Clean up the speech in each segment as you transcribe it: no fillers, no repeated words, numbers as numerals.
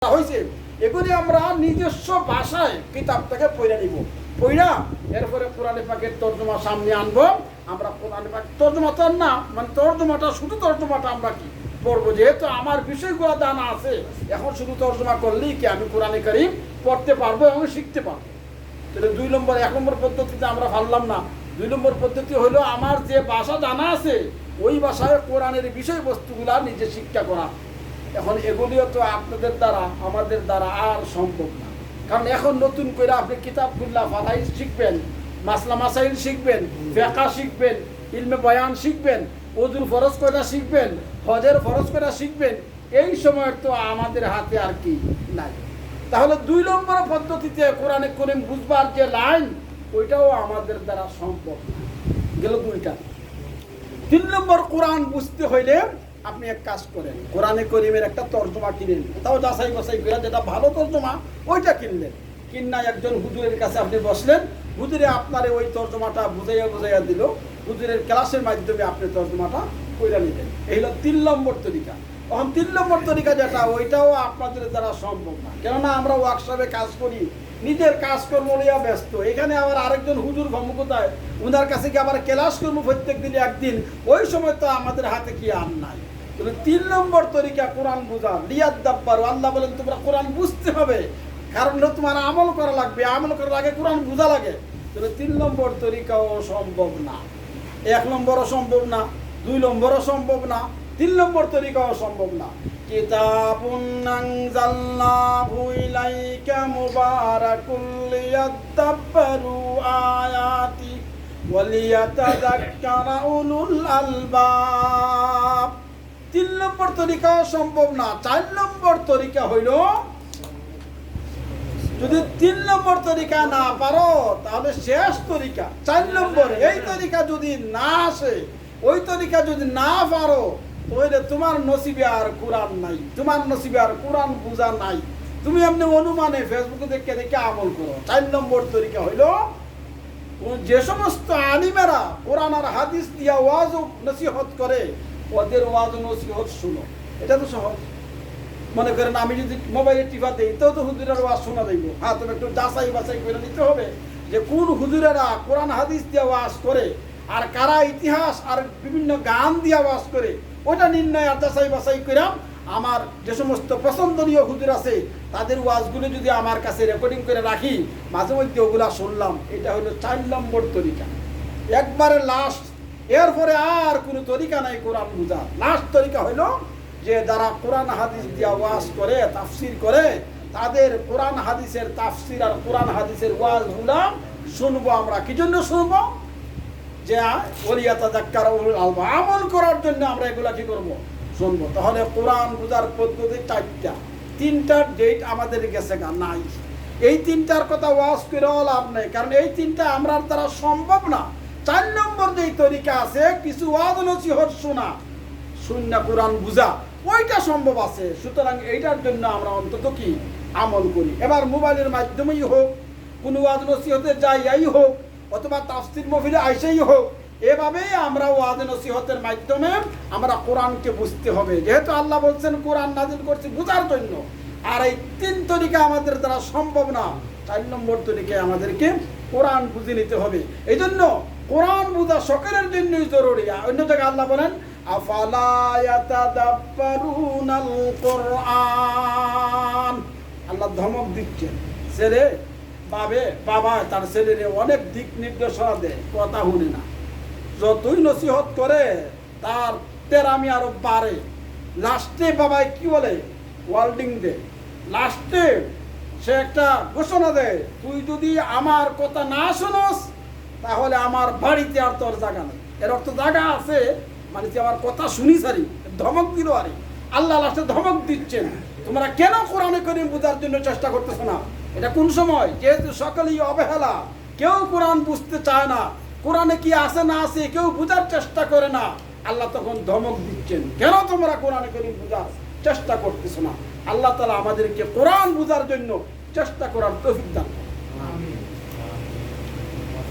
হয়েছে এগুলি আমরা নিজস্ব ভাষায় কিতাবটাকে পড়ে নিব, পড়া এরপরে কোরআনে পাকের তর্জমা সামনে আনবো। আমরা কোরআনে পাক তর্জমা তো না, মানে তর্জমাটা শুধু তর্জমাটা আমরা কি পড়বো, যেহেতু আমার বিষয়গুলো জানা আছে, এখন শুধু তর্জমা করলেই কি আমি কোরআনে কারীম পড়তে পারবো এবং শিখতে পারবো। তাহলে 1 নম্বর পদ্ধতিতে আমরা পারলাম না। 2 নম্বর পদ্ধতি হলো আমার যে ভাষা জানা আছে ওই ভাষায় কোরআনের বিষয়বস্তুগুলা নিজে শিক্ষা করা। এখন এগুলিও তো আপনাদের দ্বারা আমাদের দ্বারা আর সম্ভব না, কারণ এখন নতুন করে আপনি কিতাবগুল্লা ফাদাইল শিখবেন, মাসলা মাসাইল শিখবেন, ফিকহ শিখবেন, ইলমে বয়ান শিখবেন, ওযুর ফরজ কয়টা শিখবেন, হজের ফরজ কয়টা শিখবেন, এই সময় তো আমাদের হাতে আর কি নাই। তাহলে 2 নম্বর পদ্ধতিতে কোরআনে কারীম বুঝবার যে লাইন ওইটাও আমাদের দ্বারা সম্ভব না, গেল 2টা। 3 নম্বর কোরআন বুঝতে হইলে আপনি এক কাজ করেন, কোরআনে কারীমের একটা তর্জমা কিনেন, তাও যাচাই বাছাই করে যেটা ভালো তর্জমা ওইটা কিনলেন। কিনা একজন হুজুরের কাছে আপনি বসলেন, হুজুরে আপনারে ওই তর্জমাটা বুঝাইয়া দিল, হুজুরের ক্লাসের মাধ্যমে আপনি তর্জমাটা কইরা নিলেন। এই হলো 3 নম্বর তরিকা। এখন 3 নম্বর তরিকা যেটা ওইটাও আপনাদের দ্বারা সম্ভব না, কেননা আমরা ওয়ার্কশপে কাজ করি, নিজের কাজকর্ম নিয়ে ব্যস্ত। এখানে আবার আরেকজন হুজুর ভ্রমকতায় ওনার কাছে কি আবার ক্লাস করবো প্রত্যেক দিনে একদিন, ওই সময় তো আমাদের হাতে কি আর নাই। 3 নম্বর তরিকা কোরআন বুঝা, লিয়াদ দাব্বারু, আল্লাহ বলেন তোমরা কোরআন বুঝতে হবে, কারণ তোমার আমল করা লাগবে, আমল করার আগে কোরআন বুঝা লাগে। তাহলে 3 নম্বর তরিকাও সম্ভব না, 1 নম্বরও সম্ভব না, 2 নম্বরও সম্ভব না, 3 নম্বর তরিকাও সম্ভব না। কিতাবুন আনজালনাহু ইলাইকা মুবারাকুল লিয়াদাব্বারু আয়াতি ওয়া লিয়াতাযাক্কারা উলুল আলবাব। 3 নম্বর তরিকা সম্ভব না। 4 নম্বর তরিকা হইল, যদি 3 নম্বর তরিকা না পারো তাহলে শেষ তরিকা 4 নম্বর, এই তরিকা যদি না আসে, ওই তরিকা যদি না পারো, তাহলে তোমার নসিবে আর কোরআন নাই, তোমার নসিবে আর কোরআন বুঝা নাই। তুমি এমনি অনুমানে ফেসবুকে দেখে দেখে আমল করো। 4 নম্বর তরিকা হইল, যে সমস্ত আলিমেরা কোরআন আর হাদিস দিয়া ওয়াজ ও নসিহত করে ওদের ওয়াজ ও নসিহত শুনো। এটা তো সহজ। মনে করেন আমি যদি মোবাইলে টিপা দিই তো হুজুরের ওয়াজ শোনা যাইব, হ্যাঁ তবে একটু যাচাই বাছাই করে নিতে হবে যে কোন হুজুরেরা কোরআন হাদিস দিয়া ওয়াজ করে আর কারা ইতিহাস আর বিভিন্ন গান দিয়া ওয়াজ করে, ওটা নির্ণয় আর যাচাই বাছাই করে আমার যে সমস্ত পছন্দনীয় হুজুর আছে তাদের ওয়াজগুলো যদি আমার কাছে রেকর্ডিং করে রাখি, মাঝে মধ্যে ওগুলা শুনলাম। এটা হলো 4 নম্বর তরিকা, একবারে লাস্ট। এরপরে আর কোনো তরিকা নাই কোরআন বুঝার। লাস্ট তরিকা হইল যে যারা কোরআন হাদিস দিয়া ওয়াজ করে, তাফসির করে, তাদের কোরআন হাদিসের তাফসির আর কোরআন হাদিসের ওয়াজগুলা শুনবো। আমরা কি জন্য শুনবো? যে ওয়ালিয়াতাযাক্কারা উলুল আলবাব, আমল করার জন্য আমরা এগুলা কি করবো? শুনবো। তাহলে কোরআন বুঝার পদ্ধতি 4টা, 3টার ডেট আমাদের গেছে নাই। এই 3টার কথা ওয়াজ করে লাভ নেই, কারণ এই 3টা আমরা দ্বারা সম্ভব না। 4 নম্বর যেই তরিকা আছে, কিছু ওয়াজ নসিহত শোনা, শূন্য কোরআন বুঝা, ওইটা সম্ভব আছে। সুতরাং এইটার জন্য আমরা অন্তত কি আমল করি। এবার মোবাইলের মাধ্যমেই হোক, কোনো ওয়াজ নসিহতে যাই হোক, অথবা তাফসীর মাহফিলে আইসেই হোক, এভাবেই আমরা ওয়াজ নসিহতের মাধ্যমে আমরা কোরআনকে বুঝতে হবে। যেহেতু আল্লাহ বলছেন কোরআন নাযিল করছি বুঝার জন্য, আর এই 3 তরিকা আমাদের দ্বারা সম্ভব না। 4 নম্বর তরিকায় আমাদেরকে কোরআন বুঝে নিতে হবে। এই জন্য কোরআন বুঝা সকলের জন্যই জরুরি। অন্য জায়গায় আল্লাহ বলেন আফালা ইয়াতাদাব্বারুনাল কুরআন, আল্লাহ ধমক দিচ্ছেন, ছেলে বাবা তার ছেলেরে অনেক দিক নির্দেশনা দেয়, কথা শুনে না, যতই নসিহত করে তার তেরামি আরো বাড়ে। লাস্টে বাবাই কি বলে? ওয়ার্ডিং দেয়। লাস্টে সে একটা ঘোষণা দেয়, তুই যদি আমার কথা না শোনস তাহলে আমার বাড়িতে আর তোর জায়গা নেই। এর অর্থ জায়গা আছে, মানে তুই আমার কথা শুনি সারি, ধমক দিল। আরে আল্লাহ লাস্টে ধমক দিচ্ছেন, তোমরা কেন কোরআনে কারীম বোঝার জন্য চেষ্টা করতেছো না? এটা কোন সময়? যেহেতু সকলেই অবহেলা, কেউ কোরআন বুঝতে চায় না, কোরআনে কি আছে না আছে কেউ বুঝার চেষ্টা করে না। আল্লাহ তখন ধমক দিচ্ছেন, কেন তোমরা কোরআনে কারীম বুঝার চেষ্টা করতেছো না? আল্লাহ তাআলা আমাদেরকে কোরআন বুঝার জন্য চেষ্টা করার তৌফিক দান করুন।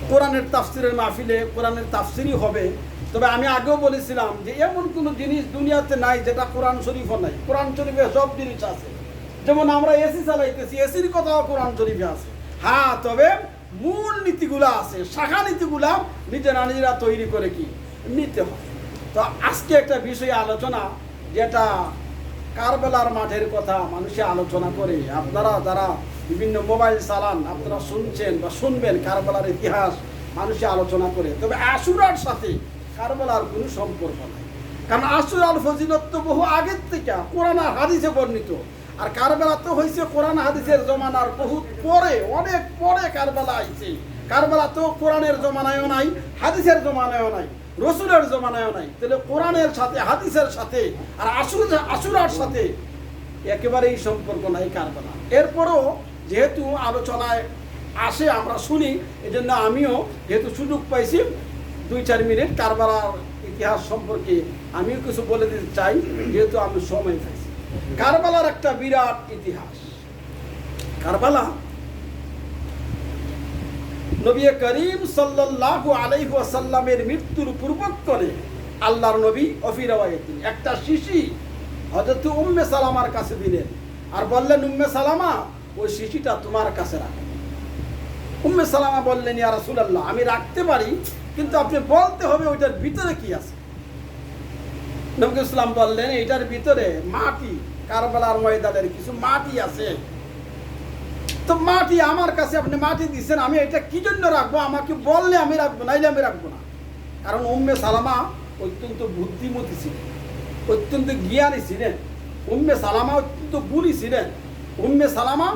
কোরআনের তাফসিরের মাহফিলে কোরআনের তাফসিরই হবে। তবে আমি আগেও বলেছিলাম যে এমন কোনো জিনিস দুনিয়াতে নাই যেটা কোরআন শরীফও নাই। কোরআন শরীফে সব জিনিস আছে, যেমন আমরা এসি চালাইতেছি, এসির কথাও কোরআন শরীফে আছে। হ্যাঁ, তবে মূল নীতিগুলা আছে, শাখা নীতিগুলা নিজেরা তৈরি করে কি নিতে হয়। তো আজকে একটা বিষয়ে আলোচনা, যেটা কারবালার মাঠের কথা মানুষে আলোচনা করে। আপনারা যারা বিভিন্ন মোবাইল চালান, আপনারা শুনছেন বা শুনবেন কারবালার ইতিহাস মানুষে আলোচনা করে। তবে আশুরার সাথে কারবালার কোনো সম্পর্ক নাই, কারণ আশুরার ফজিলত তো বহু আগের থেকে কোরআন আর হাদিসে বর্ণিত। আর কারবালা তো হয়েছে কোরআন হাদিসের জমানার বহু পরে, অনেক পরে কারবালা আইছে। কারবালা তো কোরআনের জমানায়ও নাই, হাদিসের জমানায়ও নাই, রসুলের জমানায়ও নাই। তাহলে কোরআনের সাথে হাদিসের সাথে আর আশুরার সাথে একেবারেই সম্পর্ক নাই কারবালা। এরপরও যেহেতু আলোচনায় আসে, আমরা শুনি, এই জন্য আমিও যেহেতু সুযোগ পাইছি 2-4 মিনিট কারবালার ইতিহাস সম্পর্কে আমিও কিছু বলে দিতে চাই, যেহেতু আমি সময় পাইছি। কারবালার একটা বিরাট ইতিহাস। কারবালা নবী করিম সাল্লাল্লাহু আলাইহি ওয়াসাল্লামের মৃত্যুর পূর্বক্ষণে আল্লাহর নবী অফিরাওয়ায়াতিন একটা শিশি হযরত উম্মে সালামার কাছে দিলেন আর বললেন, উম্মে সালামা, ওই শিশিটা তোমার কাছে রাখো। উম্মে সালামা বললেন, ইয়া রাসূলুল্লাহ, আমি রাখতে পারি, কিন্তু আপনি বলতে হবে ওইটার ভিতরে কি আছে। নবী ইসলাম বললেন, এটার ভিতরে মাটি, কারবালার ময়দানের কিছু মাটি আছে। তো মাটি আমার কাছে আপনি মাটি দিচ্ছেন, আমি এটা কি জন্য রাখবো? আমাকে বললে আমি রাখবো, নাইলে আমি রাখবো না। কারণ উম্মে সালামা অত্যন্ত বুদ্ধিমতী ছিলেন, অত্যন্ত জ্ঞানী ছিলেন। উম্মে সালামা অত্যন্ত গুণী ছিলেন। উম্মে সালামা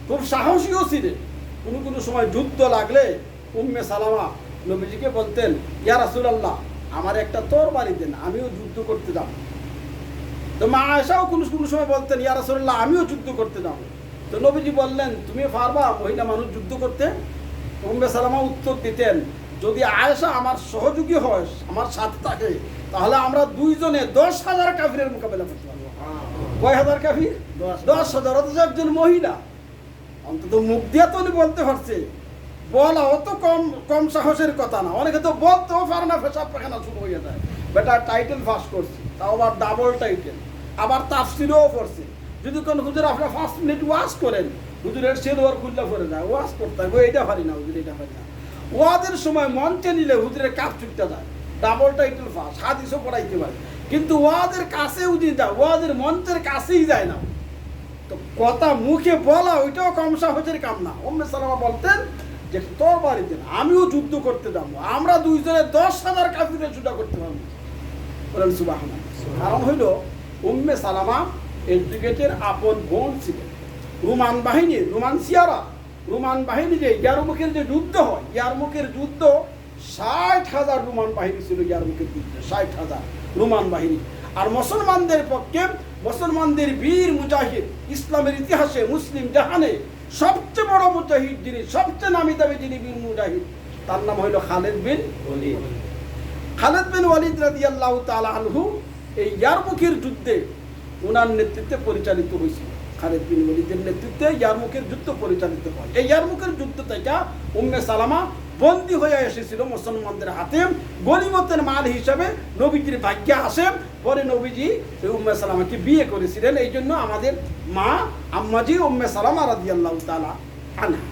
খুব সাহসীও ছিলেন। কোনো সময় যুদ্ধ লাগলে উম্মে সালামা নবীজিকে বলতেন, ইয়া রাসূলুল্লাহ, আমার একটা তরবারি দেন, আমিও যুদ্ধ করতে যাব। তো মা আয়েশাও কোনো সময় বলতেন, ইয়া রাসূলুল্লাহ, আমিও যুদ্ধ করতে যাব। তো নবীজি বললেন, তুমি পারবা মহিলা মানুষ যুদ্ধ করতে? উম্মে সালামা উত্তর দিতেন, যদি আয়েশা আমার সহযোগী হয়, আমার সাথে থাকে, তাহলে আমরা দুইজনে 10,000 কাফিরের মোকাবেলা করতে পারবো। কয় হাজার কাফির? 10,000। অথচ একজন মহিলা, অন্তত মুখ দিয়ে তো উনি বলতে পারছে। বলা অত কম সাহসের কথা না। অনেকে তো বলতেও পারে না, পেশাব পায়খানা শুরু হয়ে যায়। বেটা টাইটেল পাস করছে, তাও আবার ডাবল টাইটেল, আবার তাফসিরও পড়ছে। যদি কোনো হুজুর আপনার 5 মিনিট ওয়াজ করেন, হুজুরের সেলোয়ার খুললা করে যায়, ওয়াজ করতে হবে, এটা পারি না হুজুর, এটা পারি না। ওয়াজের সময় মঞ্চে নিলে হুজুরের কাপ ছুটতে যায়, ডাবল টাইটেল পাস, হাদিসও পড়াইতে পারে, কিন্তু ওয়াজের কাছেও যে যায়, ওয়াজের মঞ্চের কাছেই যায় না। তো কথা মুখে বলা ওইটাও কম সাহসের কাম না। উম্মে সালামা বলতেন যে তরবারি দেন, আমিও যুদ্ধ করতে যাবো, আমরা দুইজনে 10,000 কাফিরের যুদ্ধ করতে পারবো। বলেন সুবহানাল্লাহ। কারণ হইল উম্মে সালামা এডুকেটের আপন বোন ছিলেন। রোমান বাহিনী যে ইয়ারমুকের যে যুদ্ধ হয়, ইয়ারমুকের যুদ্ধ 60,000 রোমান বাহিনী ছিল। ইয়ারমুকের যুদ্ধে 60,000 রোমান বাহিনী। আর মুসলমানদের পক্ষে, মুসলমানদের বীর মুজাহিদ, ইসলামের ইতিহাসে মুসলিম জাহানে সবচেয়ে বড় মুজাহিদ যিনি, সবচেয়ে নামি দামি যিনি বীর মুজাহিদ, তার নাম হইল খালিদ বিন ওয়ালিদ। খালিদ বিন ওয়ালিদ রাদিয়াল্লাহু তাআলা আনহু এই ইয়ারমুকের যুদ্ধে ওনার নেতৃত্বে পরিচালিত হয়েছিল। খালিদ বিন ওয়ালিদের নেতৃত্বে ইয়ারমুকের যুদ্ধ পরিচালিত হয়। এই ইয়ারমুকের যুদ্ধ থেকে উম্মে সালামা বন্দী হয়ে এসেছিল মুসলমানদের হাতে, গনিমতের মাল হিসাবে নবীজির ভাগ্যে আসে। পরে নবীজি উম্মে সালামাকে বিয়ে করেছিলেন। এই জন্য আমাদের মা আম্মাজি উম্মে সালামা রাদিয়াল্লাহু তাআলা আনহা।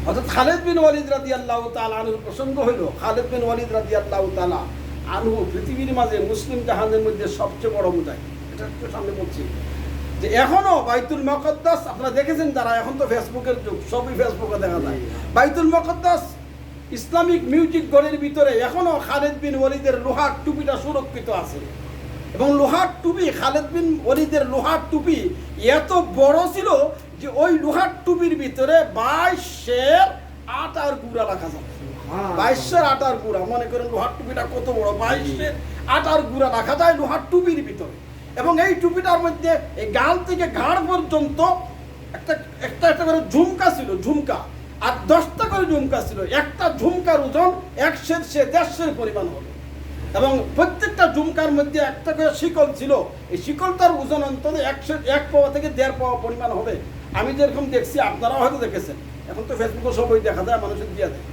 অর্থাৎ খালিদ বিন ওয়ালিদ রাদিয়াল্লাহু তাআলা আনহুর প্রসঙ্গ হইল, খালিদ বিন ওয়ালিদ রাদিয়াল্লাহু তাআলা আনহু পৃথিবীর মাঝে মুসলিম জাহানের মধ্যে সবচেয়ে বড় মুজাহিদ। এটা একটু সামনে বলছি যে এখনো বাইতুল মুকাদ্দাস, আপনারা দেখেছেন যারা, এখন তো ফেসবুকের যুগ, সবই ফেসবুকে দেখা যায়। বাইতুল মুকাদ্দাস ইসলামিক মিউজিক ঘরের ভিতরে এখনো খালিদ বিন ওয়ালিদের লোহার টুপিটা সুরক্ষিত আছে। এবং লোহার টুপি, খালিদ বিন ওয়ালিদের লোহার টুপি এত বড় ছিল যে ওই লোহার টুপির ভিতরে 22 আটার গুঁড়া রাখা যায়। 22 আটার গুঁড়া, মনে করেন লোহার টুপিটা কত বড়, 22 আটার গুঁড়া রাখা যায় লোহার টুপির ভিতরে। এবং এই টুপিটার মধ্যে এই গাল থেকে ঘাড় পর্যন্ত একটা করে ঝুমকা ছিল, ঝুমকা, আর 10টা করে ঝুমকা ছিল। একটা ঝুমকার ওজন 100-150 পরিমাণ হবে। এবং প্রত্যেকটা ঝুমকার মধ্যে একটা করে শিকল ছিল। এই শিকলটার ওজন অন্তত 1 পাওয়া থেকে 1.5 পাওয়া পরিমাণ হবে। আমি যেরকম দেখছি, আপনারাও হয়তো দেখেছেন, এখন তো ফেসবুকে সবই দেখা যায়, মানুষের দিয়ে দেয়।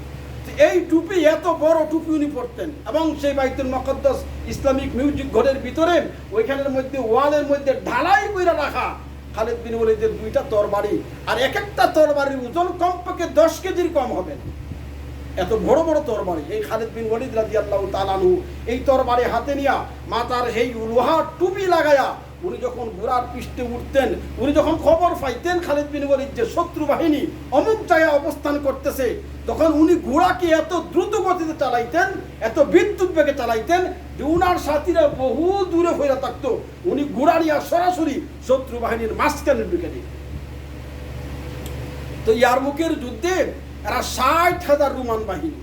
এই টুপি, এত বড় টুপি উনি পরতেন। এবং সেই বাইতুল মুকাদ্দাস ইসলামিক মিউজিক ঘরের ভিতরে ওইখানের মধ্যে ওয়ালের মধ্যে ঢালাই করে রাখা খালিদ বিন ওয়ালিদের 2টা তরবারি, আর এক একটা তরবারির ওজন কমপক্ষে 10 কেজির কম হবে না। এত বড় বড় তরবারি এই খালিদ বিন ওয়ালিদ রাদিয়াল্লাহু তাআলা আনহু এই তরবারি হাতে নিয়া, মাথার সেই লোহার টুপি লাগায়া উনি যখন ঘোড়ার পৃষ্ঠে উঠতেন, উনি যখন খবর পাইতেন খালিদ বিন ওয়ালিদ যে শত্রু বাহিনী অমুক জায়গায় অবস্থান করতেছে, তখন উনি ঘোড়াকে এত দ্রুত গতিতে চালাইতেন, এত বিদ্যুৎ বেগে চালাইতেন যে উনার সাথীরা বহু দূরে হয়ে থাকতো, উনি ঘোড়া নিয়ে সরাসরি শত্রু বাহিনীর মাঝখানে ঢুকে দিতেন। তো ইয়ারমুকের যুদ্ধে এরা 60,000 রোমান বাহিনী,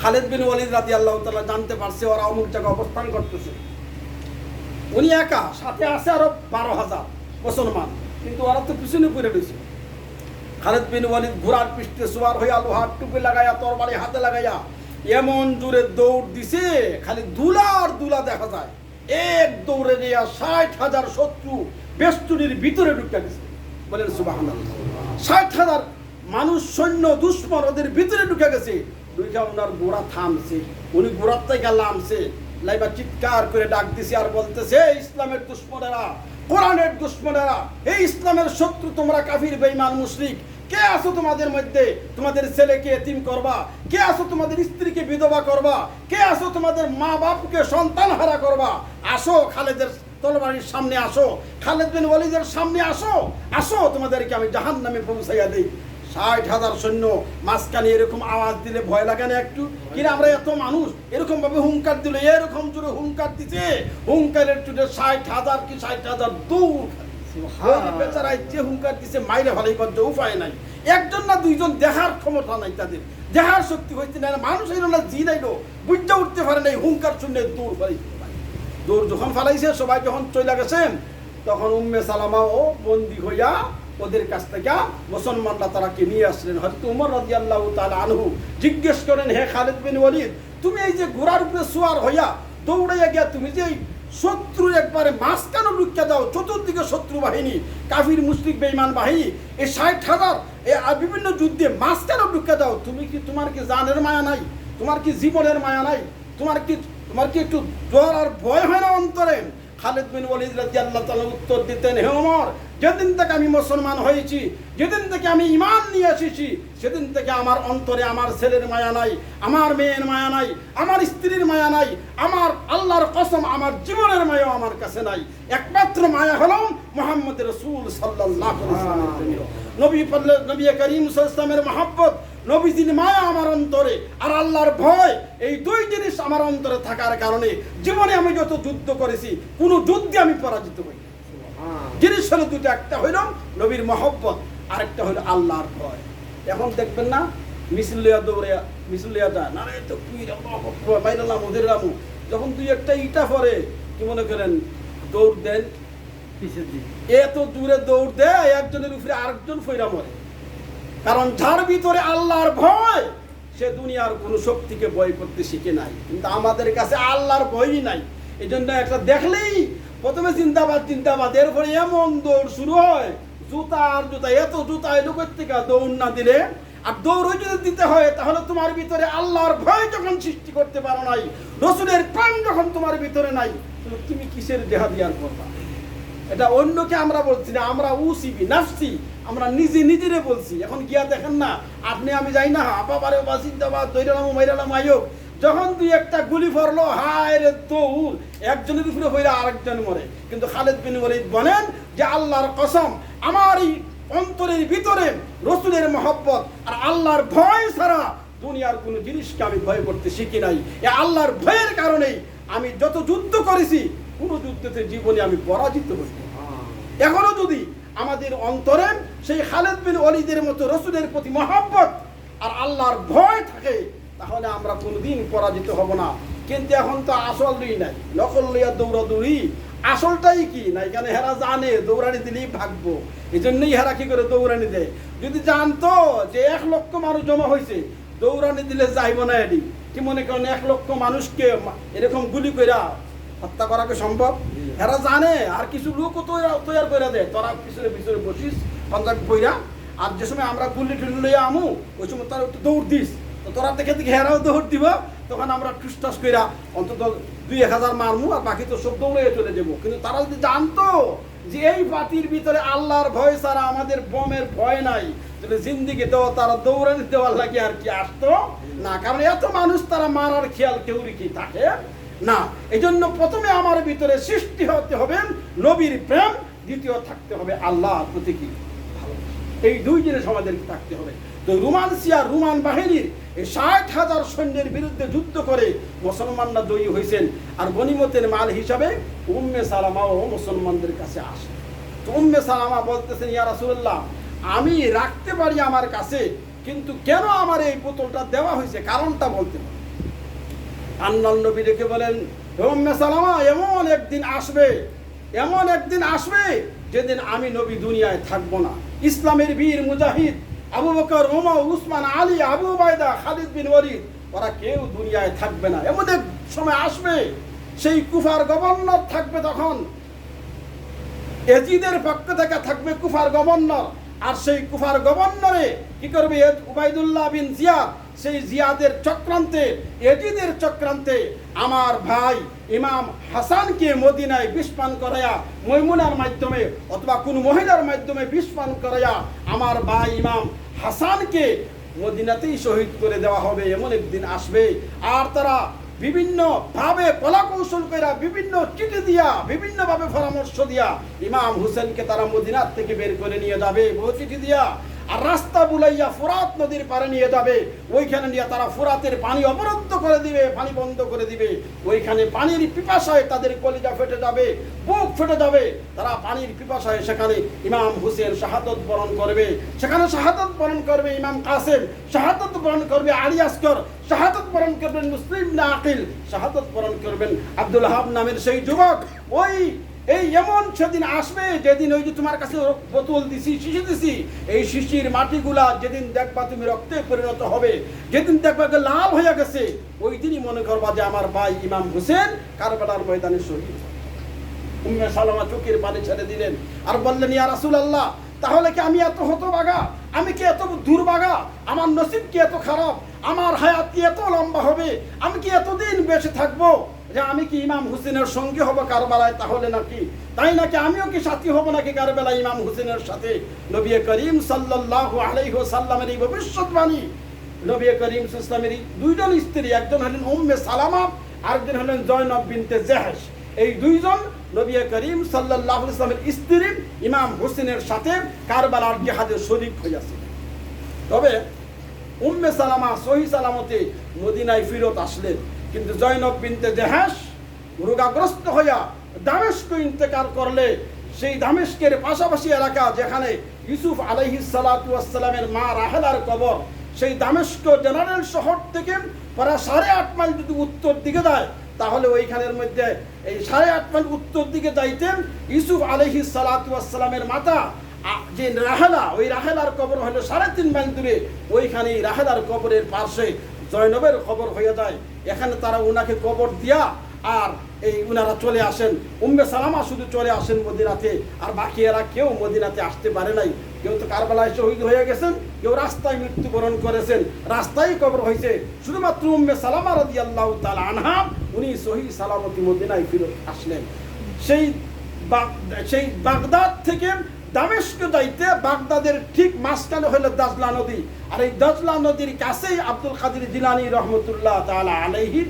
খালিদ বিন ওয়ালিদ রাদিয়াল্লাহু তাআলা জানতে পারছে ওরা অমুক জায়গায় অবস্থান করতেছে। উনি একা, সাথে আছে আরো 12,000 মুসলমান, কিন্তু ওরা তো পিছনে পড়ে রয়েছে। খালিদ বিন ওয়ালিদ ঘোড়ার পৃষ্ঠে সওয়ার হইয়া লোহার টুপি লাগাইয়া তরবারি হাতে লাগাইয়া এমন জোরে দৌড় দিছে, খালি দুলার দুলা দেখা যায়। এক দৌড়ে নিয়ে 60,000 শত্রু বেষ্টনীর ভিতরে ঢুকে গেছে। বলেন সুবহানাল্লাহ। 60,000 মানুষ সৈন্য দুশ্মন ওদের ভিতরে ঢুকে গেছে। দুইটা ওনার ঘোড়া থামছে, উনি ঘোড়ার থেকে নামছে, লাইবা চিৎকার করে ডাক দিছে আর বলতেছে, ইসলামের দুশ্মনেরা, কোরআনের দুশ্মনেরা, এই ইসলামের শত্রু তোমরা কাফির বেঈমান মুশরিক, কে আছো তোমাদের মধ্যে তোমাদের ছেলেকে এতিম করবা, কে আছো তোমাদের স্ত্রীকে বিধবা করবা, কে আছো তোমাদের মা বাপকে সন্তান হারা করবা, আসো খালেদের তরবারির সামনে আসো, খালিদ বিন ওয়ালিদের সামনে আসো, আসো তোমাদেরকে আমি জাহান্নামে পৌঁছাইয়া দেই। 60,000 সৈন্য মাঝখানে এরকম আওয়াজ দিলে ভয় লাগে না একটু? কিনা আমরা এত মানুষ এরকম ভাবে হুঙ্কার দিল, এরকম জোরে হুঙ্কার দিচ্ছে, হুঙ্কারের চুটে 60,000 কি 60,000 দৌড়। বেচারায় যে হুঙ্কার দিচ্ছে মাইরে ভালোই করতে উপায় নাই, একজন না দুইজন দেখার ক্ষমতা নাই, তাদের দেখার শক্তি হইতে নাই, মানুষ এলো না, জি নাইলো, বুঝতে উঠতে পারে নাই, হুঙ্কার শুনে দৌড় ফালাইছে। দৌড় যখন ফালাইছে, সবাই যখন চলে গেছেন, তখন উম্মে সালামাও বন্দী হইয়া ওদের কাছ থেকে মুসলমানরা তারাকে নিয়ে আসলেন। হযরত ওমর রাদিয়াল্লাহু তাআলা আনহু জিজ্ঞেস করেন, হে খালিদ বিন ওয়ালিদ, তুমি এই যে ঘোড়ার উপরে সওয়ার হইয়া দৌড়াইয়া গিয়া তুমি যে শত্রু একবারে মাঝখানে ঢুকে দাও, চতুর্দিকে শত্রু বাহিনী, কাফির মুশরিক বেঈমান বাহিনী, এই 60,000 বিভিন্ন যুদ্ধে মাঝখানে ঢুকে দাও, তুমি কি, তোমার কি জানের মায়া নাই, তোমার কি জীবনের মায়া নাই, তোমার কি একটু ডর আর ভয় হয় না অন্তরে? খালিদ বিন ওয়ালিদ রাদিয়াল্লাহু তাআলা উত্তর দিতেন, হে ওমর, যেদিন থেকে আমি মুসলমান হয়েছি, যেদিন থেকে আমি ঈমান নিয়ে এসেছি, সেদিন থেকে আমার অন্তরে আমার ছেলের মায়া নাই, আমার মেয়ের মায়া নাই, আমার স্ত্রীর মায়া নাই, আমার আল্লাহর কসম আমার জীবনের মায়া আমার কাছে নাই। একমাত্র মায়া হলো মুহাম্মদ রাসূল সাল্লাল্লাহু আলাইহি ওয়াসাল্লাম, নবী করিম সাল্লাল্লাহু আলাইহি ওয়াসাল্লামের মহব্বত, নবীজির মায়া আমার অন্তরে আর আল্লাহর ভয়, এই দুই জিনিস আমার অন্তরে থাকার কারণে জীবনে আমি যত যুদ্ধ করেছি কোনো যুদ্ধে আমি পরাজিত হই। জিনিস হলো দুটো, একটা হইল নবীর মহব্বত, আরেকটা হইল আল্লাহর ভয়। এখন দেখবেন না মিছিল লিয়া দৌড়ে, মিছিল লিয়া যায় না, রে তো বাইরালাম ওদের রামু, যখন দুই একটা ইটা পরে কি মনে করেন দৌড় দেন পিছের দিকে, এত দূরে দৌড় দেয় একজনের উপরে আরেকজন ফইরা মরে। কারণ যার ভিতরে আল্লাহর ভয়, সে দুনিয়ার কোনো শক্তিকে ভয় করতে শিখে নাই। কিন্তু আমাদের কাছে আল্লাহর ভয়ই নাই, এই জন্য একটা দেখলেই প্রথমে চিন্তাবাদ চিন্তাবাদ, এরপরে এমন দৌড় শুরু হয়, জুতা আর জুতা, এত জুতা এলো থেকে দৌড় না দিলে, আর দৌড় যদি দিতে হয় তাহলে তোমার ভিতরে আল্লাহর ভয় যখন সৃষ্টি করতে পারো নাই, রসুলের প্রাণ যখন তোমার ভিতরে নাই, তুমি কিসের জেহাদিয়ার করবা? এটা অন্যকে আমরা বলছি না, আমরা উসিবি নাফসি, আমরা নিজে নিজেরে বলছি। এখন গিয়া দেখেন না, আপনি আমি যাই না, বাবারে বা চিন্তাবাদ দৈরালাম মাইরালাম আয়োগ, যখন দুই একটা গুলি পড়লো, হায় রে দৌড়, একজনের উপরে হইলে আরেকজন মরে। কিন্তু খালিদ বিন ওয়ালিদ বলেন যে আল্লাহর কসম, আমার এই অন্তরের ভিতরে রসুলের মহব্বত আর আল্লাহর ভয় ছাড়া দুনিয়ার কোনো জিনিসকে আমি ভয় করতে শিখি নাই। এই আল্লাহর ভয়ের কারণেই আমি যত যুদ্ধ করেছি, কোনো যুদ্ধতে জীবনে আমি পরাজিত হই। এখনো যদি আমাদের অন্তরে সেই খালিদ বিন ওয়ালিদের মতো রসুলের প্রতি মহব্বত আর আল্লাহর ভয় থাকে, তাহলে আমরা কোনোদিন পরাজিত হব না। কিন্তু এখন তো আসলই নাই, নকল লইয়া দৌড়াদৌড়ি, আসলটাই কি না, এখানে হেরা জানে দৌড়ানি দিলেই ভাগবো, এই জন্যই হেরা কি করে দৌড়ানি দেয়। যদি জানতো যে 1 লক্ষ মানুষ জমা হয়েছে, দৌড়ানি দিলে যাইব না। এটি কি মনে করেন 1 লক্ষ মানুষকে এরকম গুলি কইরা হত্যা করা কি সম্ভব? এরা জানে, আর কিছু লোকও তৈরি করে দেয়, তোরা পিছনে পিছনে বসিস পঞ্চায়েত বইরা, আর যে সময় আমরা গুলি টুলি লইয়া আমু, ওই সময় তারা একটু দৌড় দিস, তো তোরা দেখে দেখে হেরাও দৌড় দিব, তখন আমরা টুসটাস কইরা অন্তত 2-1000 মারমু আর বাকি তো সব দৌড়ে চলে যাবো। কিন্তু তারা যদি জানতো যে এই পার্টির ভিতরে আল্লাহর ভয় ছাড়া আমাদের বোমের ভয় নাই, তাহলে জিন্দিগিতেও তারা দৌড়ানি দেওয়ার লাগে আর কি আসতো না। কারণ এত মানুষ তারা মারার খেয়াল কেউ কি থাকে না। এই জন্য প্রথমে আমার ভিতরে সৃষ্টি হতে হবে নবীর প্রেম, দ্বিতীয় থাকতে হবে আল্লাহর প্রতি কি ভালোবাসা। এই দুই জিনিস আমাদেরকে থাকতে হবে। তো রোমান বাহিনীর এই 60,000 সৈন্যের বিরুদ্ধে যুদ্ধ করে মুসলমানরা জয়ী হয়েছেন। আর গনিমতের মাল হিসাবে উম্মে সালামাও মুসলমানদের কাছে আসে। তো উম্মে সালামা বলতেছেন, ইয়া রাসূলুল্লাহ, আমি রাখতে পারি আমার কাছে, কিন্তু কেন আমার এই বোতলটা দেওয়া হয়েছে কারণটা বলতে হবে। আল্লাহর নবী রেখে বলেন, উম্মে সালামা, এমন একদিন আসবে যেদিন আমি নবী দুনিয়ায় থাকবো না। ইসলামের বীর মুজাহিদ আবু বকর, ওমর, উসমান, আলী, আবু উবাইদা, খালিদ বিন ওয়ালিদ, ওরা কেউ দুনিয়ায় থাকবে না। এমন এক সময় আসবে, সেই কুফার গভর্নর থাকবে, তখন এজিদের পক্ষ থেকে থাকবে কুফার গভর্নর। আর সেই কুফার গভর্নরে কি করবে? উবাইদুল্লাহ বিন জিয়াদ, সেই জিয়াদের চক্রান্তে, এজিদের চক্রান্তে আমার ভাই ইমাম হাসানকে মদিনায় বিষ পান করাইয়া, ময়মুনার মাধ্যমে অথবা কোন মহিলার মাধ্যমে বিষ পান করাইয়া আমার ভাই ইমাম হাসানকে মদিনাতেই শহীদ করে দেওয়া হবে। এমন একদিন আসবে। আর তারা বিভিন্ন ভাবে কলা কৌশল করে, বিভিন্ন চিঠি দিয়া, বিভিন্ন ভাবে পরামর্শ দিয়া ইমাম হুসেনকে তারা মদিনার থেকে বের করে নিয়ে যাবে, বহু চিঠি দিয়া। আর রাস্তা বুলাইয়া ফুরাত নদীর পারে নিয়ে যাবে। ওইখানে নিয়ে তারা ফুরাতের পানি অবরুদ্ধ করে দিবে, পানি বন্ধ করে দিবে। ওইখানে পানির পিপাসায় তাদের কলিজা ফেটে যাবে, বুক ফেটে যাবে। তারা পানির পিপাসায় সেখানে ইমাম হুসেন শাহাদত বরণ করবে, সেখানে শাহাদত বরণ করবে ইমাম কাসেম, শাহাদত বরণ করবে আলী আসগর, শাহাদত বরণ করবেন মুসলিম ইবনে আকিল, শাহাদত বরণ করবেন আব্দুল হাব নামের সেই যুবক। এই এমন সেদিন আসবে যেদিন ওই যে তোমার কাছে বোতল দিছি, শিশি দিছি, এই শিশির মাটিগুলা যেদিন দেখবা তুমি রক্তে পরিণত হবে, যেদিন দেখবা লাল হয়ে গেছে, ওই দিনই মনে করবা যে আমার ভাই ইমাম হুসেন কারবালার ময়দানে শহীদ। উম্মে সালামা চোখের পানি ছেড়ে দিলেন আর বললেন, ইয়া রাসূলুল্লাহ, তাহলে কি আমি এত হতভাগা? আমি কি এত দুর্ভাগা? আমার নসিব কি এত খারাপ? আমার হায়াত কি এত লম্বা হবে? আমি কি এতদিন বেঁচে থাকবো যে আমি কি ইমাম হুসেনের সঙ্গে হব কারবালায়? তাহলে নাকি তাই নাকি আমিও কি সাথী হব নাকি কারবালায় ইমাম হুসেনের সাথে? নবী করিম সাল্লাল্লাহু আলাইহি ওয়াসাল্লামের এই ভবিষ্যৎবাণী, নবী করিম সাল্লাল্লাহু আলাইহি দুইজন স্ত্রী, একজন হলেন উম্মে সালামা, আরেকজন হলেন জয়নব বিনতে জাহশ। এই দুইজন নবী করিম সাল্লাল্লাহু আলাইহি ওয়াসাল্লামের স্ত্রী ইমাম হুসেনের সাথে কারবালার জিহাদে শরীক হয়েছে। তবে উম্মে সালামা সহি সালামতে মদিনায় ফিরত আসলেন, কিন্তু জয়নব বিনতে জাহশ রোগাগ্রস্ত হইয়া দামেস্ক ইন্তেকাল করলে সেই দামেস্কের পাশাপাশি এলাকা যেখানে ইউসুফ আলাইহিস সালাতু ওয়াস সালামের মা রাহেলার কবর, সেই দামেস্ক জেনারেল শহর থেকে প্রায় 8.5 মাইল যদি উত্তর দিকে যায়, তাহলে ওইখানের মধ্যে এই 8.5 মাইল উত্তর দিকে যাইতেন ইউসুফ আলাইহিস সালাতু ওয়াস সালামের মাতা যে রাহেলা, ওই রাহেলার কবর হলো 3.5 মাইল দূরে। ওইখানে রাহেলার কবরের পাশে জয়নবের কবর হয়ে যায়। এখানে তারা ওনাকে কবর দিয়া আর এই উনারা চলে আসেন। উম্মে সালামা শুধু চলে আসেন মদিনাতে, আর বাকি এরা কেউ মদিনাতে আসতে পারে নাই। কেউ তো কারবালায় শহীদ হয়ে গেছেন, কেউ রাস্তায় মৃত্যুবরণ করেছেন, রাস্তায় কবর হয়েছে। শুধুমাত্র উম্মে সালামা রাদিয়াল্লাহু তাআলা আনহা উনি সহি সালামতি মদিনায় ফিরে আসলেন। সেই বাগদাদ থেকে দামেস্ক যাইতে বাগদাদের ঠিক মাঝখানে হলো দাজলা নদী, আর এই দাজলা নদীর কাছেই আব্দুল কাদের জিলানী রহমতুল্লাহ তাআলা আলাইহির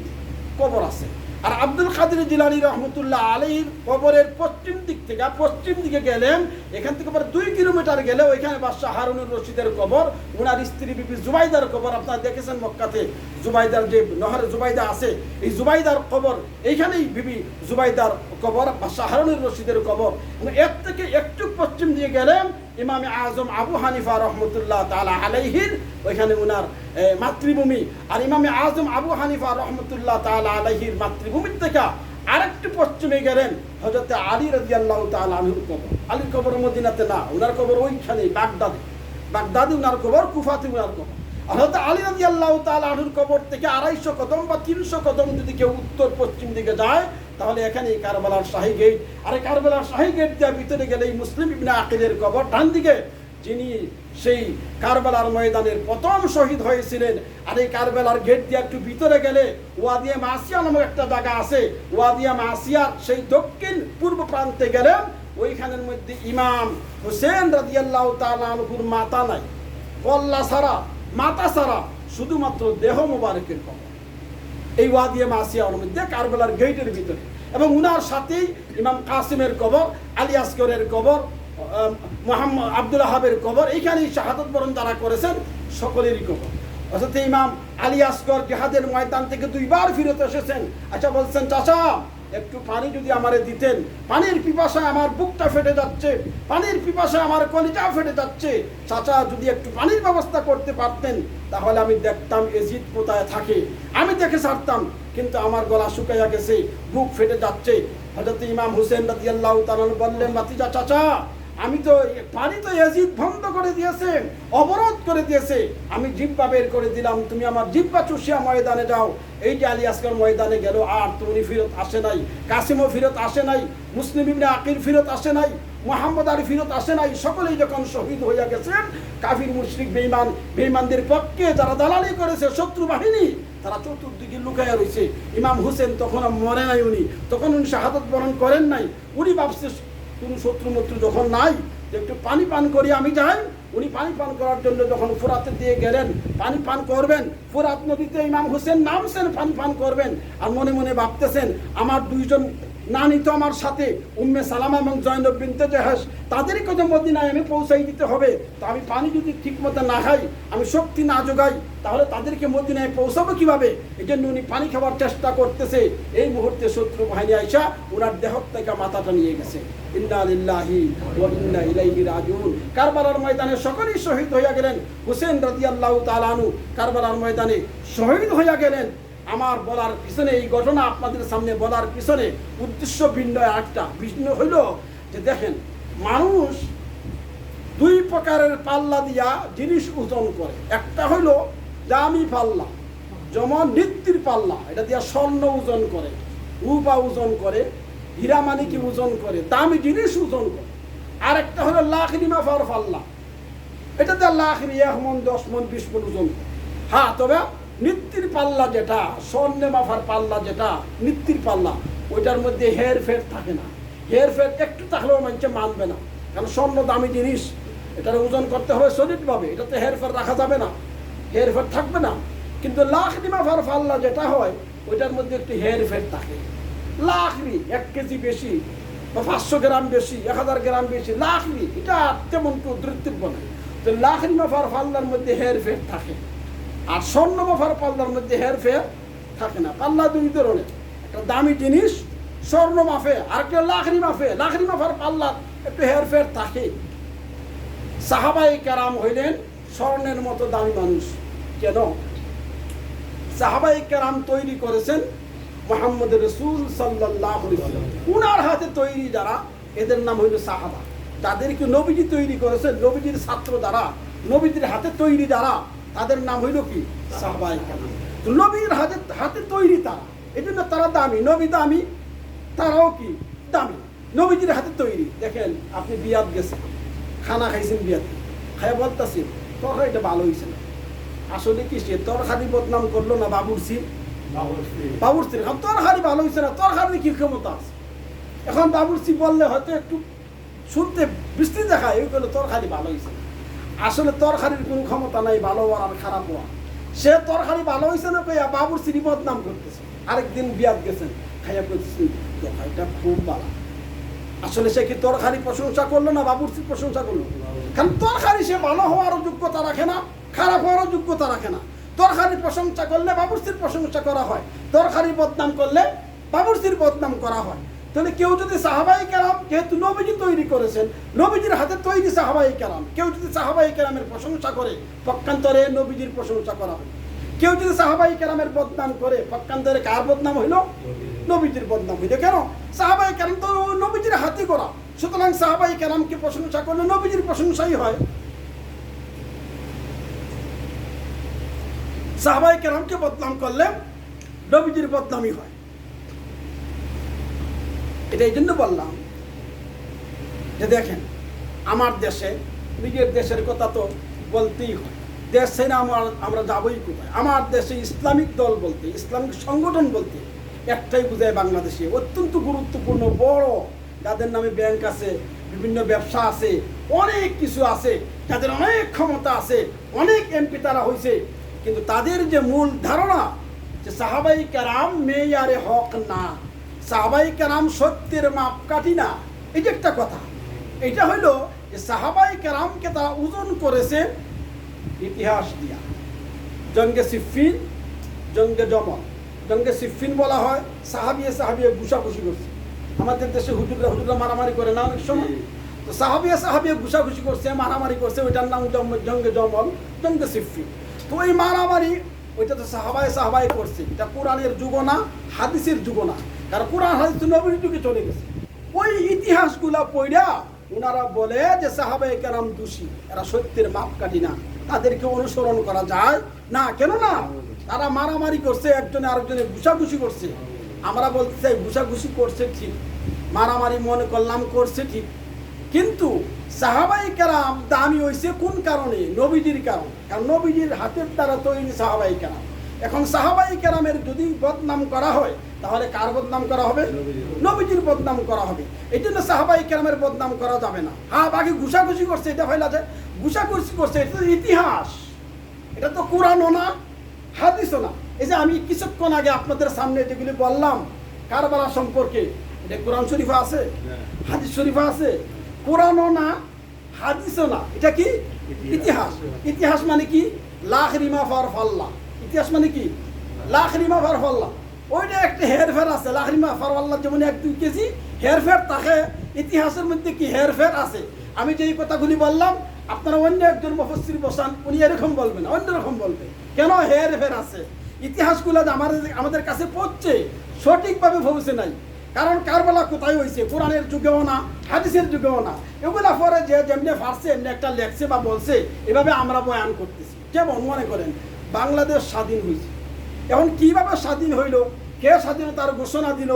কবর আছে। আর আব্দুল কাদের জিলানী রহমতুল্লাহ আলাইহির কবরের পশ্চিম দিকে গেলেন, এখান থেকে পরে 2 কিলোমিটার গেলে ওইখানে বাদশাহ হারুনুর রশিদের কবর, ওনার স্ত্রী বিবি জুবাইদার কবর। আপনারা দেখেছেন মক্কাতে জুবাইদার যে নহরে জুবাইদা আছে, এই জুবাইদার কবর, এইখানেই বিবি জুবাইদার কবর, বাদশাহ হারুনুর রশিদের কবর। এর থেকে একটু পশ্চিম দিয়ে গেলেন ইমামে আজম আবু হানিফা রহমতুল্লাহ তাআলা আলাইহির ওইখানে ওনার মাতৃভূমি। আর ইমামে আজম আবু হানিফা রহমতুল্লাহ তাআলা আলাইহির মাতৃভূমির থেকে আরেকটু পশ্চিমে গেলেন হযরত আলী রাদিয়াল্লাহু তাআলা আনহুর কবর। আলীর কবর মদিনাতে না, ওনার কবর ওইখানে বাগদাদে ওনার কবর, কুফাতে ওনার কবর। আর হযরত আলী রাদিয়াল্লাহু তাআলা আনহুর কবর থেকে 250 কদম বা 300 কদম যদি কেউ উত্তর পশ্চিম দিকে যায়, তাহলে এখানে কারবালার শাহী গেট। আর কারবালার শাহী গেট দিয়ে ভিতরে গেলেই মুসলিম ইবনে আকিলের কবর। ডান দিকে যিনি সেই কারবালার ময়দানের প্রথম শহীদ হয়েছিলেন। আর এই কারবালার গেট দিয়ে একটু ভিতরে গেলে ওয়াদিয়া মাসিয়া নামক একটা জায়গা আছে। ওয়াদিয়া মাসিয়ার সেই দক্ষিণ পূর্ব প্রান্তে গেলে ওইখানের মধ্যে ইমাম হোসেন রাদিয়াল্লাহু তাআলা আনহুর মাথা নাই, পল্লা ছাড়া, মাথা ছাড়া, শুধুমাত্র দেহ মোবারকের কবর এই ওয়াদিয়া মাসিয়ার মধ্যে কারবালার গেটের ভিতরে। এবং উনার সাথেই ইমাম কাসিমের কবর, আলী আসগরের কবর, মোহাম্মদ আব্দুল ওহাবের কবর, এইখানেই শাহাদত বরণ যারা করেছেন সকলেরই কবর। অর্থাৎ ইমাম আলী আসগর জিহাদের ময়দান থেকে 2 বার ফিরত এসেছেন। আচ্ছা বলছেন, চাচা একটু পানি যদি আমারে দিতেন, পানির পিপাসায় আমার বুকটা ফেটে যাচ্ছে, পানির পিপাসায় আমার কলিজা ফেটে যাচ্ছে, চাচা যদি একটু পানির ব্যবস্থা করতে পারতেন তাহলে আমি দেখতাম এজিদ কোথায় থাকে, আমি দেখে ছাড়তাম, কিন্তু আমার গলা শুকাইয়া গেছে, বুক ফেটে যাচ্ছে। হযরত ইমাম হুসেন রাদিয়াল্লাহু তাআলা বললেন, ভাতিজা চাচা আমি তো পানি তো এজিদ বন্ধ করে দিয়েছে, অবরোধ করে দিয়েছে, আমি জিহ্বা বের করে দিলাম, তুমি আমার জিহ্বা চুষিয়া ময়দানে যাও। এই যে আলী আসগর ময়দানে গেল, আর তো উনি ফিরত আসে নাই, কাসিমও ফিরত আসে নাই, মুসলিম ইবনে আকিল ফিরত আসে নাই, মোহাম্মদ আলী ফিরত আসে নাই। সকলেই যখন শহীদ হইয়া গেছেন, কাফির মুশরিক বেঈমানদের পক্ষে যারা দালালি করেছে শত্রু বাহিনী, তারা চতুর্দিকে লুকাইয়া রয়েছে। ইমাম হুসেন তখন মরে নাই, তখন উনি শাহাদত বরণ করেন নাই। উনি ভাবছে কোনো শত্রু মত্রু যখন নাই, একটু পানি পান করি আমি যাই। উনি পানি পান করার জন্য যখন ফোরাতে দিয়ে গেলেন, পানি পান করবেন, ফোরাত নদীতে ইমাম হোসেন নামছেন, পানি পান করবেন, আর মনে মনে ভাবতেছেন আমার 2জন নানি তো আমার সাথে, উম্মে সালামা এবং জয়নব বিনতে জাহাশ, তাদেরকে যে মদিনায় আমি পৌঁছাই দিতে হবে, তো আমি পানি যদি ঠিক মতো না খাই, আমি শক্তি না যোগাই, তাহলে তাদেরকে মদিনায় পৌঁছাবো কিভাবে? এই জন্য উনি পানি খাওয়ার চেষ্টা করতেছে। এই মুহূর্তে শত্রু বাহিনী আইসা ওনার দেহ থেকে মাথাটা নিয়ে গেছে। ইন্না লিল্লাহি ওয়া ইন্না ইলাইহি রাজিউন। কারবালার ময়দানে সকলেই শহীদ হইয়া গেলেন। হুসেন রাদিয়াল্লাহু তাআলা আনহু কারবালার ময়দানে শহীদ হইয়া গেলেন। আমার বলার পিছনে, এই ঘটনা আপনাদের সামনে বলার পিছনে উদ্দেশ্য ভিন্ন, একটা ভিন্ন হইল যে দেখেন, মানুষ 2 প্রকারের পাল্লা দিয়া জিনিস ওজন করে। একটা হইল দামি পাল্লা, যেমন নিত্যির পাল্লা, এটা দিয়া স্বর্ণ ওজন করে, রূপা ওজন করে, হীরা মানিকি ওজন করে, দামি জিনিস ওজন করে। আর একটা হলো লাখনি মাফার পাল্লা, এটা দিয়ে লাখনি 1 মণ 10 মণ 20 মণ ওজন করে। হ্যাঁ, তবে নিত্যির পাল্লা যেটা, স্বর্ণে মাফার পাল্লা যেটা নিত্যির পাল্লা, ওইটার মধ্যে হের ফের থাকে না। হের ফের একটু থাকলেও মানুষে মানবে না, কারণ স্বর্ণ দামি জিনিস, এটার ওজন করতে হবে সলিডভাবে, এটাতে হের ফের রাখা যাবে না, হের ফের থাকবে না। কিন্তু লাখনি মাফার পাল্লা যেটা হয়, ওইটার মধ্যে একটু হের ফের থাকে। লাখনি 1 কেজি বেশি বা 500 গ্রাম বেশি, 1000 গ্রাম বেশি, লাখনি এটা তেমন কেউ দৃষ্টির বলে। তো লাখনি মাফার পাল্লার মধ্যে হের ফের থাকে, আর স্বর্ণ মাফার পাল্লার মধ্যে হেরফের থাকে না। পাল্লা 2 ধরনের, একটা দামি জিনিস স্বর্ণ মাফে, আর একটা লাখনি মাফে। লাখনি মাফার পাল্লা একটু হেরফের থাকে। সাহাবায়ে কেরাম হইলেন স্বর্ণের মতো দামি মানুষ। কেন? সাহাবায়ে কেরাম তৈরি করেছেন মুহাম্মদ রাসূল সাল্লাল্লাহু আলাইহি ওয়াসাল্লাম, উনার হাতে তৈরি যারা, এদের নাম হইল সাহাবা। তাদেরকে নবীজি তৈরি করেছেন, নবীজির ছাত্র যারা, নবীজির হাতে তৈরি যারা, তাদের নাম হইল কি? সাহাবায়ে কেরাম। তো নবীর হাতে তৈরি তারা, এই জন্য তারা দামি। নবী দামি, তারাও কি দামি, নবীজির হাতে তৈরি। দেখেন, আপনি বিয়াত গেছেন, খানা খাইছেন, বিয়াতে খাইয়া বলতেছেন তরকারিটা ভালো হয়েছে না, আসলে কি সে তরকারি বদনাম করলো না বাবুরসি? বাবুরসির তরকারি ভালো হয়েছে না, তরকারি কি ক্ষমতা আছে? এখন বাবুরসি বললে হয়তো একটু শুনতে বৃষ্টি দেখায়, ওই করলে তরকারি ভালো হয়েছে না। আসলে তরকারির কোনো ক্ষমতা নাই ভালো হওয়ার আর খারাপ হওয়া। সে তরকারি ভালো হয়েছে না কইয়া বাবুরসির বদনাম করতেছে। আরেকদিন বিয়াত গেছেন, খাইয়া করতেছেন তরকারিটা খুব ভালো। আসলে সে কি তরকারি প্রশংসা করলো না বাবুরসির প্রশংসা করলো? কারণ তরকারি সে ভালো হওয়ারও যোগ্যতা রাখে না, খারাপ হওয়ারও যোগ্যতা রাখে না। তরকারি প্রশংসা করলে বাবুরসির প্রশংসা করা হয়, তরকারি বদনাম করলে বাবুরসির বদনাম করা হয়। তাহলে কেউ যদি সাহাবায়ে কেরাম, যেহেতু নবীজি তৈরি করেছেন, নবীজির হাতে তৈরি সাহাবায়ে কেরাম, কেউ যদি সাহাবায়ে কেরামের প্রশংসা করে, পক্ষান্তরে নবীজির প্রশংসা করা হয়। কেউ যদি সাহাবায়ে কেরামের বদনাম করে, পক্ষান্তরে কার বদনাম হইল? নবীজির বদনাম হইল। কেন? সাহাবায়ে কেরাম তো নবীজির হাতে করা, সুতরাং সাহাবায়ে কেরামকে প্রশংসা করলে নবীজির প্রশংসাই হয়। সাহাবায়ে কেরামকে বদনাম করলে নবীজির বদনামই হয়। এটা এই জন্য বললাম যে দেখেন, আমার দেশে নিজের দেশের কথা তো বলতেই হয়। দেশ ছেড়ে আমরা যাবই কোথায়? আমার দেশে ইসলামিক দল বলতে, ইসলামিক সংগঠন বলতে একটাই বোঝায় বাংলাদেশে অত্যন্ত গুরুত্বপূর্ণ বড়, যাদের নামে ব্যাংক আছে, বিভিন্ন ব্যবসা আছে, অনেক কিছু আছে, যাদের অনেক ক্ষমতা আছে, অনেক এমপি তারা হয়েছে, কিন্তু তাদের যে মূল ধারণা যে সাহাবাই কেরাম মেয়ারে হক না, সাহাবাই কেরাম সত্যের মাপকাঠি না, এই যে একটা কথা। এটা হইল যে সাহাবাই কেরামকে তারা ওজন করেছে ইতিহাস দিয়া। জঙ্গে সিফিন, জঙ্গে জমল। জঙ্গে সিফিন বলা হয় সাহাবিয়ে ঘুষাঘুষি করছে। আমাদের দেশে হুজুররা মারামারি করে না অনেক সময়, তো সাহাবিয়ে ঘুষাঘুষি করছে, মারামারি করছে, ওইটার নাম জঙ্গে জমল, জঙ্গে সিফিন। তো ওই মারামারি ওইটা তো সাহাবাই করছে। এটা কোরআনের যুগ না, হাদিসের যুগ না, কারণ কোরআন হাদিস তো নবীর যুগে চলে গেছে। ওই ইতিহাসগুলা পড়া ওনারা বলে যে সাহাবাই কেরাম দোষী, এরা সত্যের মাপকাঠি না, তাদেরকে অনুসরণ করা যায় না। কেন না? তারা মারামারি করছে, একজনে আরেকজনে ঘুষাঘুষি করছে। আমরা বলতে চাই ঘুষাঘুষি করছে ঠিক, মারামারি মনে করলাম করছে ঠিক, কিন্তু সাহাবাই কেরাম দামি হয়েছে কোন কারণে? নবীজির কারণ। কারণ নবীজির হাতের দ্বারা তৈরি সাহাবাই কেরাম। এখন সাহাবাই কেরামের যদি বদনাম করা হয়, তাহলে কার বদনাম করা হবে? নবীজির বদনাম করা হবে। এই জন্য সাহাবাই কেরামের বদনাম করা যাবে না। হ্যাঁ, বাকি ঘুষাঘুষি করছে, এটা হইলা যে ঘুষাঘুষি করছে, এটা তো ইতিহাস, এটা তো কোরআনও না, হাদিসও না। এই যে আমি কিছুক্ষণ আগে আপনাদের সামনে যেগুলি বললাম কারবালা সম্পর্কে, এটা কোরআন শরীফা আছে, হাদিস শরীফা আছে, কোরআনও না, হাদিসও না, এটা কি? ইতিহাস। ইতিহাস মানে কি? লাখ রিমা ফার ফাল্লা। ইতিহাস মানে কি? লাখ রিমা ফার ফাল্লা। ওইটা একটা হেরফের আছে, লাখ রিমা ফার ফাল্লা, যেমন 1-2 কেজি হেরফের থাকে। ইতিহাসের মধ্যে কি হেরফের আছে? আমি যেই কথাগুলি বললাম, আপনারা অন্য একজন মুফাসসির বসান, উনি এরকম বলবেন না, অন্যরকম বলবে। কেন? হেরফের আছে। ইতিহাসগুলো আমাদের কাছে পড়ছে, সঠিকভাবে পৌঁছে নাই। কারণ কারবালা কোথায় হয়েছে? কোরআনের যুগেও না, হাদিসের যুগেও না। এগুলা পরে যে যেমনি ফারছে এমনি একটা লেখছে বা বলছে, এভাবে আমরা বয়ান করতেছি। যেমন মনে করেন বাংলাদেশ স্বাধীন হয়েছে, এখন কিভাবে স্বাধীন হইল, কে স্বাধীনতার ঘোষণা দিল,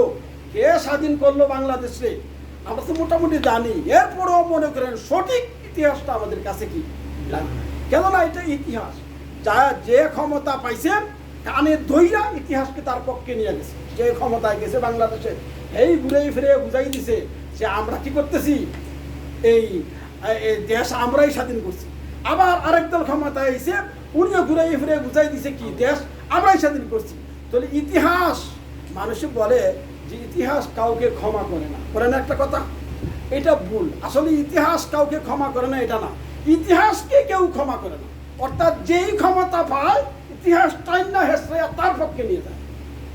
কে স্বাধীন করলো বাংলাদেশে, আমরা তো মোটামুটি জানি। এরপরেও মনে করেন সঠিক ইতিহাসটা আমাদের কাছে কি লাগবে? কেননা এটা ইতিহাস। যা যে ক্ষমতা পাইছে কানে ধইরা ইতিহাসকে তার পক্ষে নিয়ে গেছে। যে ক্ষমতায় গেছে বাংলাদেশে, এই ঘুরে ফিরে বুঝাই দিছে যে আমরা কি করতেছি, এই দেশ আমরাই স্বাধীন করছি। আবার আরেক দল ক্ষমতায় এসে উনিও ঘুরে ফিরে বুঝাই দিছে কি দেশ আমরাই স্বাধীন করছি। তাহলে ইতিহাস, মানুষে বলে যে ইতিহাস কাউকে ক্ষমা করে না, করে না একটা কথা, এটা ভুল। আসলে ইতিহাস কাউকে ক্ষমা করে না এটা না, ইতিহাসকে কেউ ক্ষমা করে না। অর্থাৎ যেই ক্ষমতা পায় ইতিহাস টাইনা হেসে তার পক্ষে নিয়ে যায়।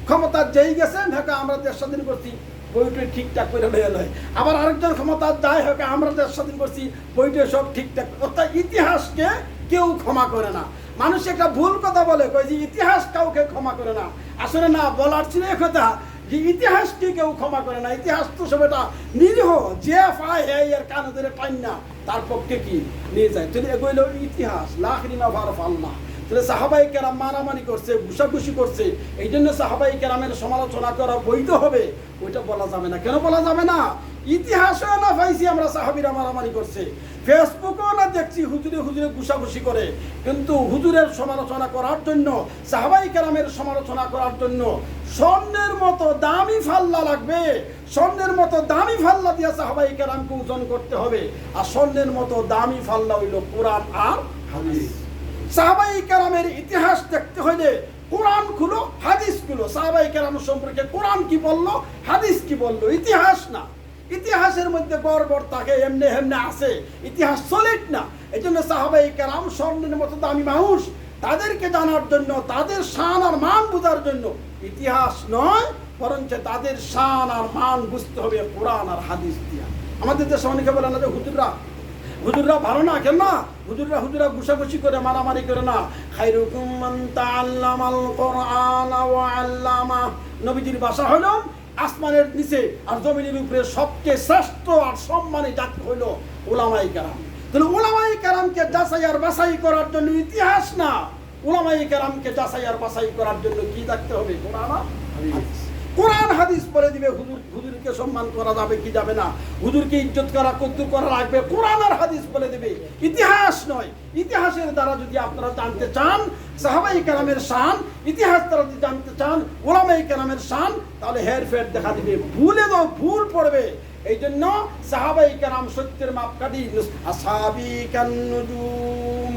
ক্ষমতা যেই গেছে ঢাকা আমরা দেশ স্বাধীন করছি, বইটা ঠিকঠাক করে লয়ে লয়। আবার আরেকজন ক্ষমতা যায় হোক আমরা দেশ স্বাধীন করছি, বইটা সব ঠিকঠাক। অর্থাৎ ইতিহাসকে কেউ ক্ষমা করে না। মানুষ একটা ভুল কথা বলে, কয় যে ইতিহাস কাউকে ক্ষমা করে না। আসলে না, বলার ছিল কথা যে ইতিহাসকে কেউ ক্ষমা করে না। ইতিহাস তো সব এটা নিরীহ, যে পায় এর কানে ধরে টাইন না তার পক্ষে কি নিয়ে যায়। তাহলে এগুলো ইতিহাস। লাখ রিমা ফারফ আল্লাহ। তাহলে সাহাবাই কেরাম মারামারি করছে, ঘুষাঘুষি করছে, এই জন্য সাহাবাই কেরামের সমালোচনা করা বৈধ হবে, ওইটা বলা যাবে না। কেন বলা যাবে না? ইতিহাসও না পাইছি আমরা সাহাবিরা মারামারি করছে, ফেসবুকেও না দেখছি হুজুরে ঘুষাঘুষি করে। কিন্তু হুজুরের সমালোচনা করার জন্য, সাহাবাই কেরামের সমালোচনা করার জন্য স্বর্ণের মতো দামি ফাল্লা লাগবে। স্বর্ণের মতো দামি ফাল্লা দিয়ে সাহাবাই কেরামকে ওজন করতে হবে। আর স্বর্ণের মতো দামি ফাল্লা হইল কোরআন আর হাদিস। সাহাবাই কেরামের ইতিহাস দেখতে হইলে কোরআন খুলো, হাদিস খুলো। সাহাবাই কেরাম সম্পর্কে কোরআন কি বললো, হাদিস কি বললো, ইতিহাস না। ইতিহাসের মধ্যে গড়বড় থাকে, এমনি হেমনে আছে, ইতিহাস সলিড না। এই জন্য সাহাবাই কেরাম স্বর্ণের মতো দামি মানুষ, তাদেরকে জানার জন্য, তাদের শান আর মান বোঝার জন্য ইতিহাস নয়, বরঞ্চ তাদের শান আর মান বুঝতে হবে কোরআন আর হাদিস দিয়া। আমাদের দেশে অনেকে বলে না যে হুজুররা ভালো না, কেন না? হুজুররা ঘুষাঘুষি করে, মারামারি করে না। খায়রুকুম মান তাআল্লামাল কুরআন ওয়া আল্লামা। নবীজির ভাষা হলো আসমানের নিচে আর জমিনের উপরে সবচেয়ে শ্রেষ্ঠ আর সম্মানী জাতি হইল উলামায়ে কেরাম। তাহলে উলামায়ে কেরামকে যাচাই আর বাছাই করার জন্য ইতিহাস না, উলামায়ে কেরামকে যাচাই আর বাছাই করার জন্য কি দেখতে হবে? কোরআন আর হাদিস। কোরআন হাদিস বলে দিবে হুজুরকে সম্মান করা যাবে কি যাবে না, হুজুরকে ইজ্জত করা কদ্দুর করা লাগবে, কোরআন আর হাদিস বলে দিবে, ইতিহাস নয়। ইতিহাসের দ্বারা যদি আপনারা জানতে চান সাহাবায়ে কেরামের শান, ইতিহাস দ্বারা যদি জানতে চান উলামায়ে কেরামের শান, তাহলে হেরফের দেখা দিবে, ভুল পড়বে। এই জন্য সাহাবায়ে কেরাম সত্যের মাপকাঠি, আসহাবি কান্নুজুম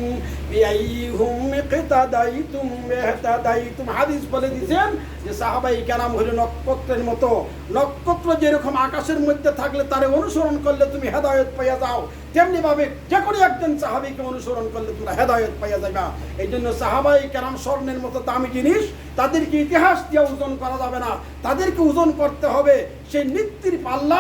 বিআইহুম ইকতাদাইতুম ইহতাদাইতুম, হাদিস বলে দিয়েছেন যে সাহাবায়ে কেরাম হলো নক্ষত্রের মতো। নক্ষত্র যেরকম আকাশের মধ্যে থাকলে তারে অনুসরণ করলে তুমি হেদায়েত পাইয়া যাও, তেমনি ভাবে যে কোনো একজন সাহাবীকে অনুসরণ করলে তোমরা হেদায়েত পাইয়া যাবে। এই জন্য সাহাবায়ে কেরাম স্বর্ণের মতো দামি জিনিস, তাদেরকে ইতিহাস দিয়ে ওজন করা যাবে না, তাদেরকে ওজন করতে হবে সেই নিত্যির পাল্লা,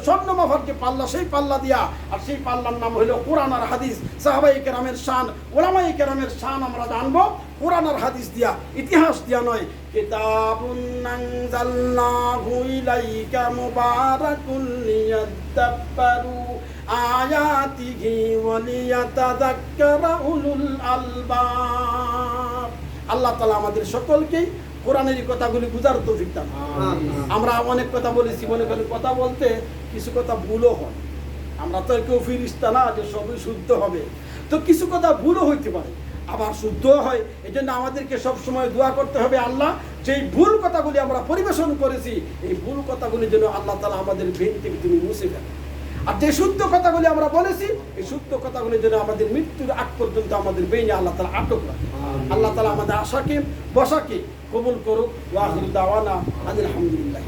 স্বর্ণ মাফার যে পাল্লা, সেই পাল্লা দিয়া। আর সেই পাল্লার নাম হলো কোরআন আর হাদিস। সাহাবায়ে কেরামের শান, উলামায়ে কেরামের শান আমরা জানবো কোরআন আর হাদিস দিয়া, ইতিহাস দিয়া নয়। কিতাবুন আনজালনাহু ইলাইকা মুবারাকুন লিয়াদাব্বারু আয়াতিহি ওয়া লিয়াতাযাক্কারা উলুল আলবাব। আল্লাহ তাআলা আমাদের সকলকেই কোরআনের কথাগুলি বুঝার তৌফিক দান। আমরা অনেক কথা বলেছি, মনে করি কথা বলতে কিছু কথা ভুলও হয়। আমরা তো কেউ ফিরিস্তা না যে সবই শুদ্ধ হবে, তো কিছু কথা ভুলও হইতে পারে, আবার শুদ্ধ হয়। এই জন্য আমাদেরকে সবসময় দোয়া করতে হবে, আল্লাহ যেই ভুল কথাগুলি আমরা পরিবেশন করেছি, এই ভুল কথাগুলি যেন আল্লাহ তাআলা আমাদের ব্রেন থেকে তুমি মুছে ফেলেন। আর যে শুদ্ধ কথাগুলি আমরা বলেছি, এই শুদ্ধ কথাগুলি যেন আমাদের মৃত্যুর আগ পর্যন্ত আমাদের ব্রেনে আল্লাহ তাআলা আটক রাখে। আল্লাহ তাআলা আমাদের আশাকে বসাকে কবুল করুক। ওয়া আখিরু দাওয়ানা আলহামদুলিল্লাহ।